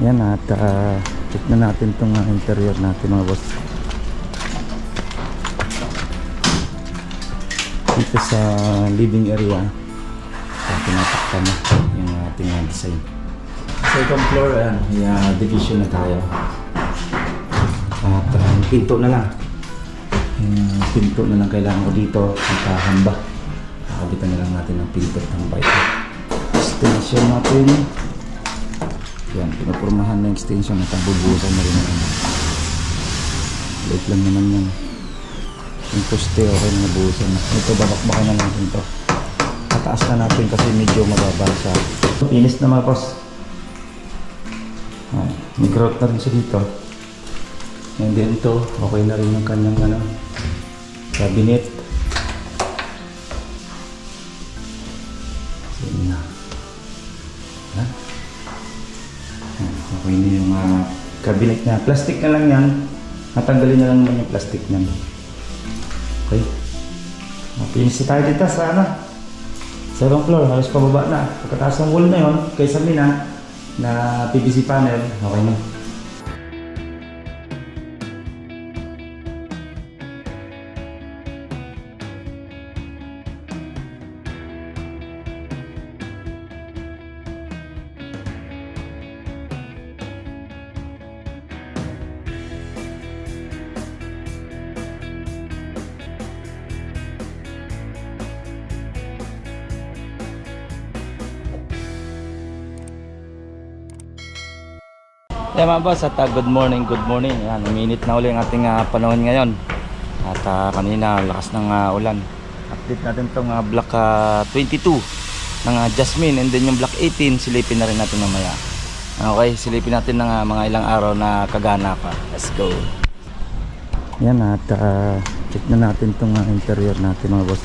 Yan at check na natin itong interior natin mga boss. Dito sa living area, tinatakpan na yung ating design. Second floor, ayan, division na tayo. At pinto na lang. Pinto na lang kailangan ko dito at hamba. Kakabitan na lang natin ng pinto ng bike. Extension natin. Yan, pinapurmahan na yung extension at bubuhusan na rin naman. Late lang naman yan. Yung poste okay na nabuhusan na. Ito babakbakan na natin ito. Tataas na natin kasi medyo mababa siya. Finish na mga boss. May grout na rin siya dito. And then ito, okay na rin yung kanyang cabinet. Yan na. Okay na yung cabinet niya. Plastic na lang yan. Natanggalin na lang naman yung plastic niyan. Okay. Finish tayo dito sa second floor. Halos pababa na. Pagkataas ng wall na yun, kaysa mina na PVC panel, okay na. Yeah mga boss, at good morning. Yan, uminit na uli ang ating panahon ngayon. At kanina lakas ng ulan. Update natin itong block 22 ng Jasmine, and then yung block 18 silipin na rin natin mamaya. Okay, silipin natin ng mga ilang araw na kagana pa. Let's go. Yan at check na natin itong interior natin mga boss.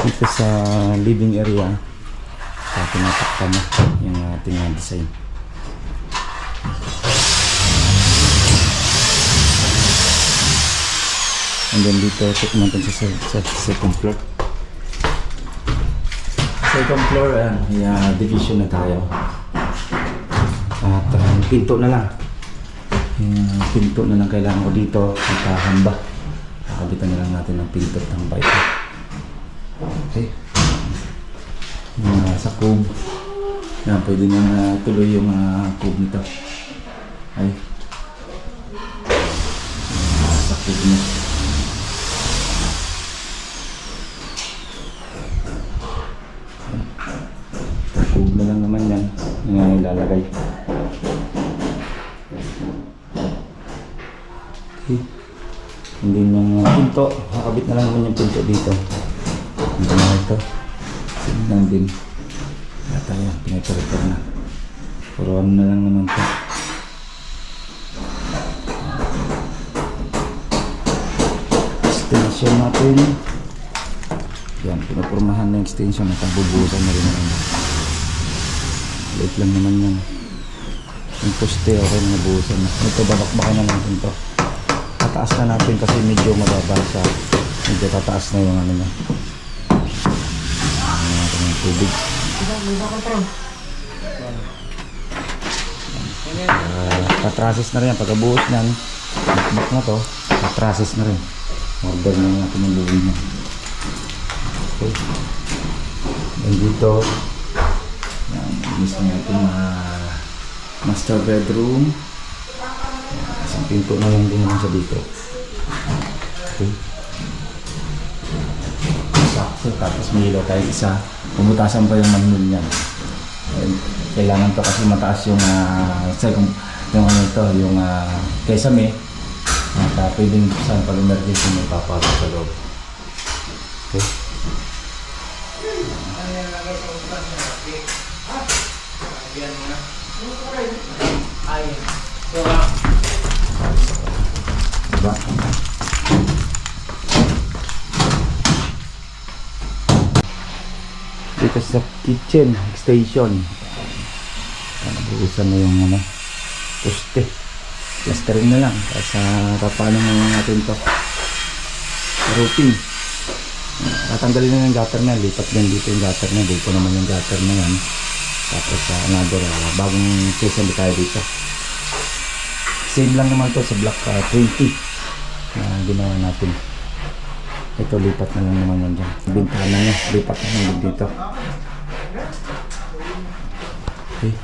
Dito sa living area, tinatakpan na yung ating design. And then dito check natin sa second floor. Second floor, ayan, division na tayo. At pinto na lang. Pinto na lang kailangan ko dito at hamba. Kakabitan na lang natin ng pinto ng bike. Okay. Sa cube. Yan, pwede nang tuloy yung cube nito. Ay. Sa cube na. Sa cube na lang naman yan. Yan ang ilalagay. Okay. Hindi yung pinto. Makabit na lang naman yung pinto dito. Hindi na ito. Sinan din. Yata yan, pinag-repair na. Puro na lang naman ito. Extension natin. Yan, pinapurmahan na yung extension at bubuhusan na rin naman. Late lang naman yan. Yung poste okay na nabuhusan na. Ito babakbakan na natin ito. Tataas na natin kasi medyo mababa siya. Medyo tataas na yung niya. Tubig. Patrasis na rin yan. Pagkabuhos nyan, bakbak na to, patrasis na rin. Order na natin yung buhay niya. Okay. And dito, yan, inis na natin master bedroom. Isang pinto na lang din naman sa dito. Okay. Sakto, tapos may ilaw tayo isa. Pumutasan pa yung manual niyan. Kailangan to kasi mataas yung yung kesame at pwedeng saan pag emergency may papasok sa loob. Okay. Diba? Dito sa kitchen station, nabuhusan na yung poste. Plastering na lang. Tapos paano naman natin to routine. Tatanggalin na yung gutter na yan, lipat din dito yung gutter na yan, dito naman yung gutter na yan. Tapos another bagong session tayo dito. Same lang naman to sa block 20 na ginawa natin. Ito lipat na lang naman yan dyan. Bintana niya, lipat na lang dito. Okay.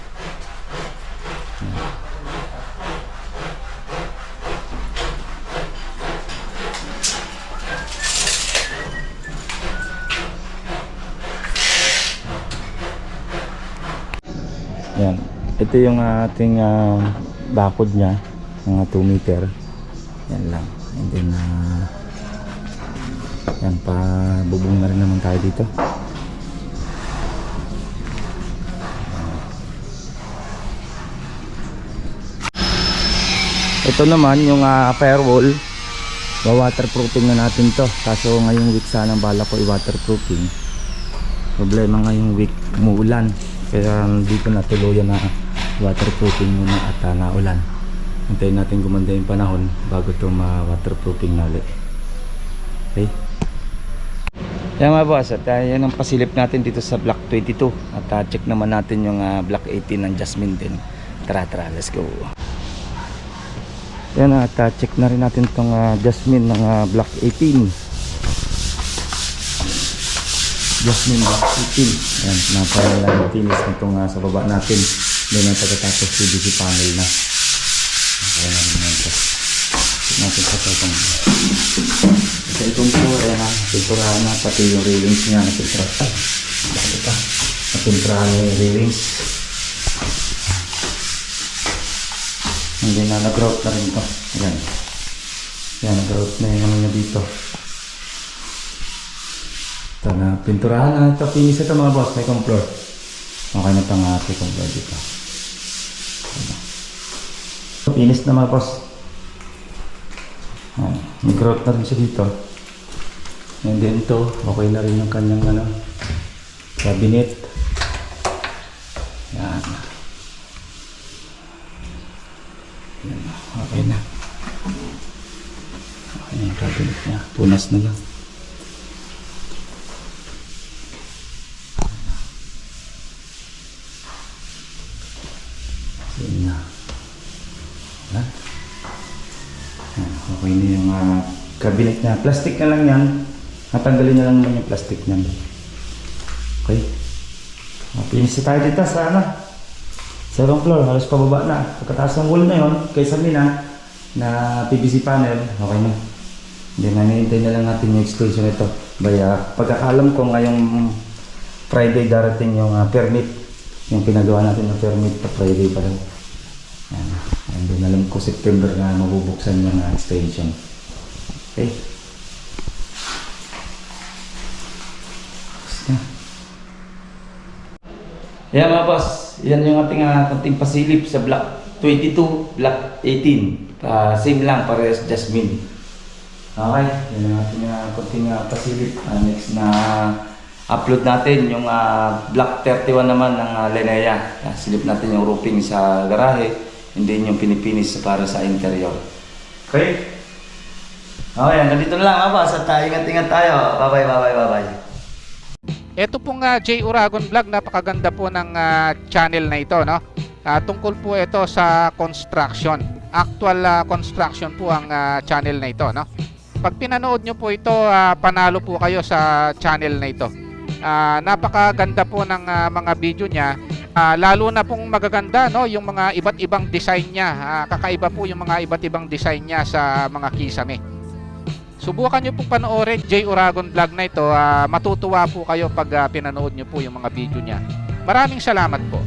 Yan. Ito yung ating bakod niya, mga 2 meter. Yan lang. And then yan pa, bubong na rin naman tayo dito. Ito naman yung firewall, waterproofing na natin to. Kaso ngayong week sana bala ko i-waterproofing. Problema ngayong week umuulan, kaya hindi ko natuluyan na waterproofing muna at naulan. Hintayin natin gumanda yung panahon bago ito ma-waterproofing na ulit. Okay. Yan mga boss, at yan ang pasilip natin dito sa block 22. At check naman natin yung block 18 ng Jasmine din. Tara, let's go. Yan, at check na rin natin itong Jasmine ng block 18. Jasmine block 18. Yan, napaka-finish nitong sa baba natin. Doon na pagkatapos PVC panel na. Okay na rin ito. Check natin sa itong sa itong po, ayan na, pinturahan na, pati yung railings niya, napinturahan. Bakit pa? Napinturahan na yung railings. Hindi na, nag-grout na rin ito. Ayan. Ayan, nag-grout na yung ano niya dito. Ito na, pinturahan na ito. Finish ito mga boss, second floor. Okay na ito nga, second floor dito. Finish na mga boss. Nag-grout na rin siya dito. And then ito, okay na rin yung kanyang cabinet. Yan. Yan, okay na. Okay na yung cabinet niya. Punas na lang. Yan na. Yan. Okay na yung cabinet niya. Plastic na lang yan. Natanggalin na lang naman yung plastic niyan. Okay. Finish tayo dito sa 7th floor. Halos pababa na. Pagkataas ng wall na yun, kaysa mina na PVC panel, okay na. Hindi na, hinihintay na lang natin yung extension nito. Baya, pagkakalam ko ngayong Friday darating yung permit. Yung pinagawa natin ng permit pa Friday pa rin. Yan. And then alam ko September na mabubuksan yung extension. Okay. Yan mga boss, yan yung ating konting pasilip sa block 22, block 18. Same lang, parehas Jasmine. Okay, yan yung ating konting pasilip. Next na upload natin yung block 31 naman ng Lenea. Silip natin yung roofing sa garahe, hindi yung pinipinis para sa interior. Okay? Okay, hanggang dito na lang mga boss at ingat-ingat tayo. Bye-bye. Ito pong J. Uragon Vlog, napakaganda po ng channel na ito, no? Tungkol po ito sa construction. Actual construction po ang channel na ito, no? Pag pinanood nyo po ito, panalo po kayo sa channel na ito. Napakaganda po ng mga video niya. Lalo na pong magaganda, no? Yung mga iba't ibang design niya. Kakaiba po yung mga iba't ibang design niya sa mga kisame. Subukan nyo po panoorin J. Uragon Vlog na ito. Matutuwa po kayo pag pinanood nyo po yung mga video niya. Maraming salamat po.